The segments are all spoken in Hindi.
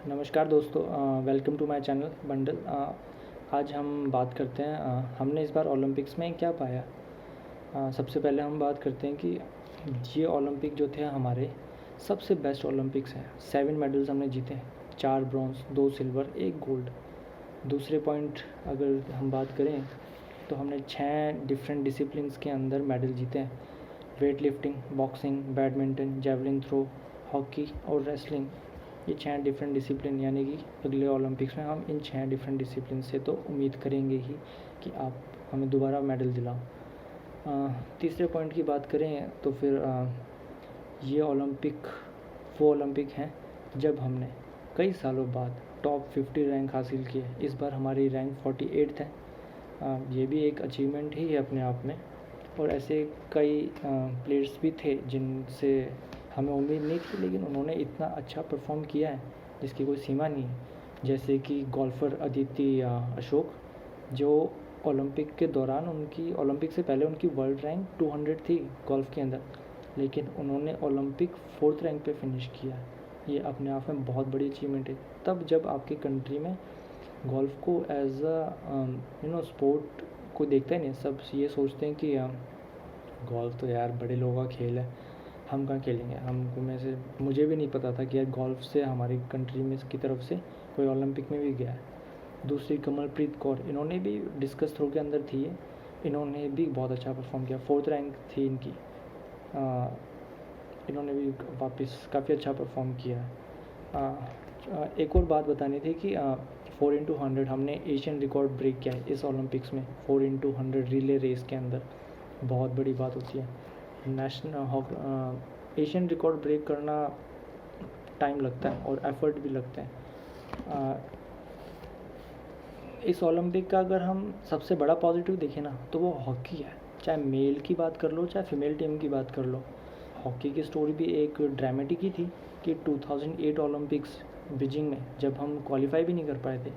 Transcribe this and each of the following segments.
नमस्कार दोस्तों, welcome to my channel Bundle. आज हम बात करते हैं हमने इस बार ओलंपिक्स में क्या पाया। सबसे पहले हम बात करते हैं कि ये ओलंपिक जो थे हमारे सबसे बेस्ट ओलंपिक्स हैं। 7 मेडल्स हमने जीते हैं, 4 ब्रॉन्ज, 2 सिल्वर, 1 गोल्ड। दूसरे पॉइंट अगर हम बात करें तो हमने 6 डिफरेंट डिसिप्लिन्स के अंदर मेडल जीते हैं। Weightlifting, boxing, badminton, javelin throw, hockey और रेसलिंग। ये 6 डिफरेंट डिसिप्लिन, यानी कि अगले ओलंपिक्स में हम इन 6 डिफरेंट डिसिप्लिन से तो उम्मीद करेंगे ही कि आप हमें दोबारा मेडल दिलाओ। तीसरे पॉइंट की बात करें तो फिर ये ओलंपिक वो ओलंपिक हैं जब हमने कई सालों बाद टॉप 50 रैंक हासिल किए। इस बार हमारी रैंक 48 है। ये भी एक अचीवमेंट ही है अपने आप में। और ऐसे कई प्लेयर्स भी थे जिनसे हमें उम्मीद नहीं थी, लेकिन उन्होंने इतना अच्छा परफॉर्म किया है जिसकी कोई सीमा नहीं है। जैसे कि गोल्फ़र अदिति अशोक, जो ओलंपिक के दौरान ओलंपिक से पहले उनकी वर्ल्ड रैंक 200 थी गोल्फ़ के अंदर, लेकिन उन्होंने ओलंपिक 4th रैंक पे फिनिश किया। ये अपने आप में बहुत बड़ी अचीवमेंट है। तब जब आपकी कंट्री में गोल्फ़ को एज अ स्पोर्ट कोई देखता ही नहीं, सब ये सोचते हैं कि गोल्फ़ तो यार बड़े लोगों का खेल है, हम कहाँ खेलेंगे। हमको में से मुझे भी नहीं पता था कि यार गोल्फ़ से हमारी कंट्री में की तरफ से कोई ओलंपिक में भी गया है। दूसरी कमलप्रीत कौर, इन्होंने भी डिस्कस थ्रो के अंदर थी। इन्होंने भी बहुत अच्छा परफॉर्म किया, 4th रैंक थी इनकी। इन्होंने भी वापस काफ़ी अच्छा परफॉर्म किया। एक और बात बतानी थी कि 4x100 हमने एशियन रिकॉर्ड ब्रेक किया है इस ओलंपिक्स में। 4x100 रिले रेस के अंदर बहुत बड़ी बात होती है। एशियन रिकॉर्ड ब्रेक करना टाइम लगता है और एफर्ट भी लगता है। इस ओलंपिक का अगर हम सबसे बड़ा पॉजिटिव देखें ना तो वो हॉकी है। चाहे मेल की बात कर लो, चाहे फीमेल टीम की बात कर लो, हॉकी की स्टोरी भी एक ड्रामेटिक ही थी कि 2008 ओलंपिक्स बीजिंग में जब हम क्वालिफाई भी नहीं कर पाए थे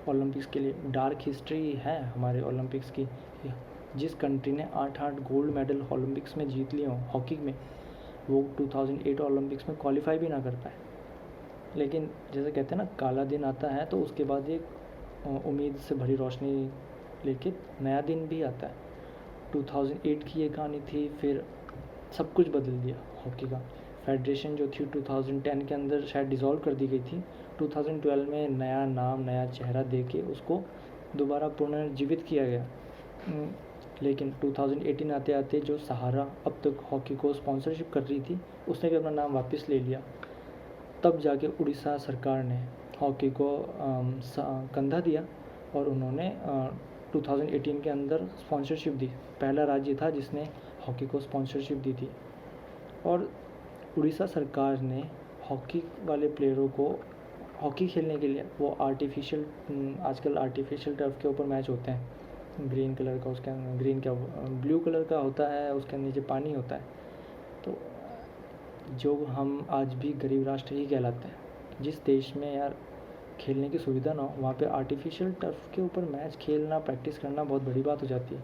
ओलंपिक्स के लिए। डार्क हिस्ट्री है हमारे ओलंपिक्स की। जिस कंट्री ने 8 गोल्ड मेडल ओलंपिक्स में जीत लिए हों हॉकी में, वो 2008 ओलंपिक्स में क्वालिफाई भी ना कर पाए। लेकिन जैसे कहते हैं ना, काला दिन आता है तो उसके बाद एक उम्मीद से भरी रोशनी लेके नया दिन भी आता है। 2008 की ये कहानी थी, फिर सब कुछ बदल दिया हॉकी का। फेडरेशन जो थी 2010 के अंदर शायद डिज़ोल्व कर दी गई थी। 2012 में नया नाम, नया चेहरा दे के उसको दोबारा पुनर्जीवित किया गया। लेकिन 2018 आते आते जो सहारा अब तक हॉकी को स्पॉन्सरशिप कर रही थी, उसने भी अपना नाम वापस ले लिया। तब जाके उड़ीसा सरकार ने हॉकी को कंधा दिया और उन्होंने 2018 के अंदर स्पॉन्सरशिप दी। पहला राज्य था जिसने हॉकी को स्पॉन्सरशिप दी थी। और उड़ीसा सरकार ने हॉकी वाले प्लेयरों को हॉकी खेलने के लिए वो आजकल आर्टिफिशियल टर्फ के ऊपर मैच होते हैं। ग्रीन कलर का, उसके ग्रीन क्या ब्लू कलर का होता है, उसके नीचे पानी होता है। तो जो हम आज भी गरीब राष्ट्र ही कहलाते हैं। जिस देश में यार खेलने की सुविधा ना हो, वहाँ पे आर्टिफिशियल टर्फ के ऊपर मैच खेलना, प्रैक्टिस करना बहुत बड़ी बात हो जाती है।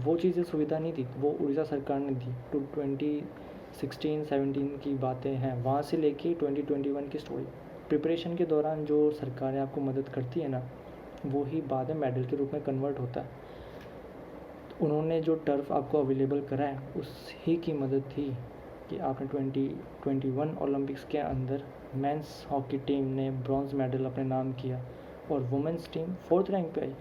वो चीज़ें सुविधा नहीं थी, वो उड़ीसा सरकार ने दी। 2016-17 की बातें हैं, वहाँ से लेके 2021 की स्टोरी। प्रिपरेशन के दौरान जो सरकारें आपको मदद करती है ना, वो ही बाद में मेडल के रूप में कन्वर्ट होता है। तो उन्होंने जो टर्फ आपको अवेलेबल कराया, उस ही की मदद थी कि आपने 2021 ओलंपिक्स के अंदर मेंस हॉकी टीम ने ब्रॉन्ज मेडल अपने नाम किया और वुमेंस टीम 4th रैंक पे आई।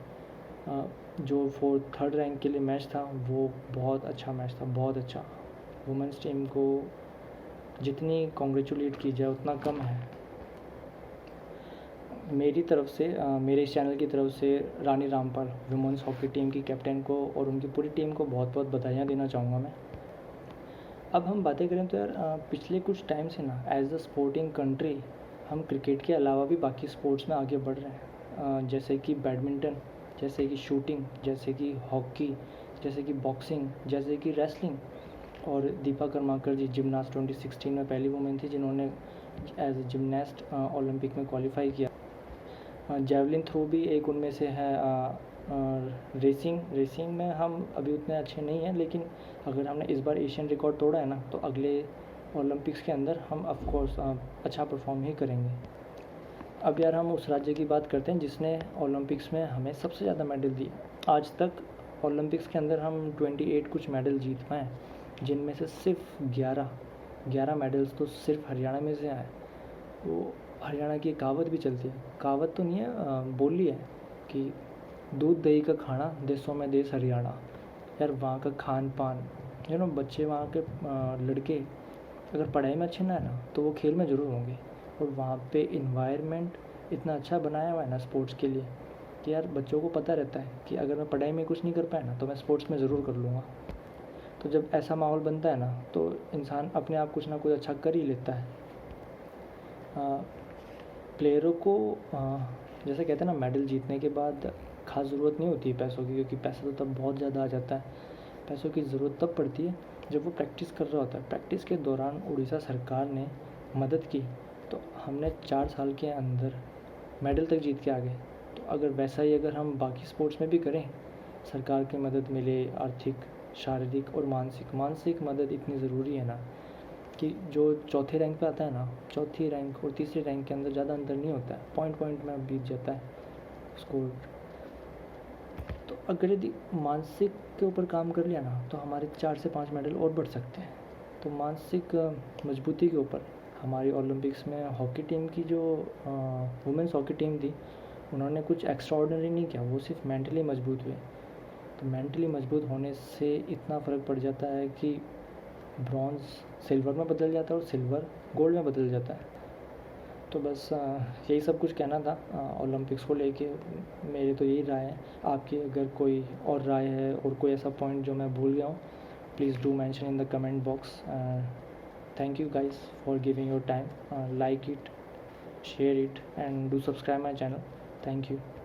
जो 3rd रैंक के लिए मैच था वो बहुत अच्छा मैच था, बहुत अच्छा। वुमेंस टीम को जितनी कॉन्ग्रेचुलेट की जाए उतना कम है। मेरी तरफ से मेरे इस चैनल की तरफ से Rani Rampal women's hockey team की कैप्टन को और उनकी पूरी टीम को बहुत बहुत बधाइयाँ देना चाहूँगा मैं। अब हम बातें करें तो यार पिछले कुछ टाइम से ना एज अ स्पोर्टिंग कंट्री हम क्रिकेट के अलावा भी बाकी स्पोर्ट्स में आगे बढ़ रहे हैं। जैसे कि बैडमिंटन, जैसे कि शूटिंग, जैसे कि हॉकी, जैसे कि बॉक्सिंग, जैसे कि रेसलिंग। और दीपा कर्माकर जी जिमनास्ट 2016 में पहली वुमेन थी जिन्होंने एज ए जिमनास्ट ओलंपिक में क्वालिफाई किया। जेवलिन थ्रो भी एक उनमें से है। रेसिंग में हम अभी उतने अच्छे नहीं हैं, लेकिन अगर हमने इस बार एशियन रिकॉर्ड तोड़ा है ना, तो अगले ओलंपिक्स के अंदर हम ऑफ कोर्स अच्छा परफॉर्म ही करेंगे। अब यार हम उस राज्य की बात करते हैं जिसने ओलंपिक्स में हमें सबसे ज़्यादा मेडल दिए। आज तक ओलंपिक्स के अंदर हम 28 कुछ मेडल जीत पाए हैं, जिनमें से सिर्फ 11 मेडल्स तो सिर्फ हरियाणा में से आए। वो हरियाणा की कहावत भी चलती है, कहावत तो नहीं है, बोली है कि दूध दही का खाना देशों में देश हरियाणा। यार वहाँ का खान पान, बच्चे वहाँ के लड़के अगर पढ़ाई में अच्छे ना है ना तो वो खेल में ज़रूर होंगे। और वहाँ पे इन्वायरमेंट इतना अच्छा बनाया हुआ है ना स्पोर्ट्स के लिए कि यार बच्चों को पता रहता है कि अगर मैं पढ़ाई में कुछ नहीं कर पाया ना तो मैं स्पोर्ट्स में ज़रूर कर लूँगा। तो जब ऐसा माहौल बनता है ना तो इंसान अपने आप कुछ ना कुछ अच्छा कर ही लेता है। प्लेयरों को जैसे कहते हैं ना, मेडल जीतने के बाद खास ज़रूरत नहीं होती है पैसों की, क्योंकि पैसा तो तब बहुत ज़्यादा आ जाता है। पैसों की ज़रूरत तब पड़ती है जब वो प्रैक्टिस कर रहा होता है। प्रैक्टिस के दौरान उड़ीसा सरकार ने मदद की तो हमने 4 साल के अंदर मेडल तक जीत के आ गए। तो अगर वैसा ही अगर हम बाकी स्पोर्ट्स में भी करें, सरकार की मदद मिले, आर्थिक, शारीरिक और मानसिक मदद इतनी ज़रूरी है ना कि जो चौथे रैंक पे आता है ना, चौथी रैंक और तीसरी रैंक के अंदर ज़्यादा अंतर नहीं होता है, पॉइंट में बीत जाता है स्कोर। तो अगर यदि मानसिक के ऊपर काम कर लिया ना तो हमारे 4 से 5 मेडल और बढ़ सकते हैं। तो मानसिक मजबूती के ऊपर हमारी ओलंपिक्स में हॉकी टीम की जो वुमेंस हॉकी टीम थी, उन्होंने कुछ एक्स्ट्रा ऑर्डिनरी नहीं किया, वो सिर्फ मेंटली मजबूत हुए। तो मेंटली मजबूत होने से इतना फ़र्क पड़ जाता है कि ब्रॉन्ज़ सिल्वर में बदल जाता है और सिल्वर गोल्ड में बदल जाता है। तो बस यही सब कुछ कहना था ओलंपिक्स को लेके। मेरी तो यही राय है। आपकी अगर कोई और राय है और कोई ऐसा पॉइंट जो मैं भूल गया हूँ, please do mention in the comment box. Thank you guys for giving your time. Like it, share it, and do subscribe my channel. Thank you.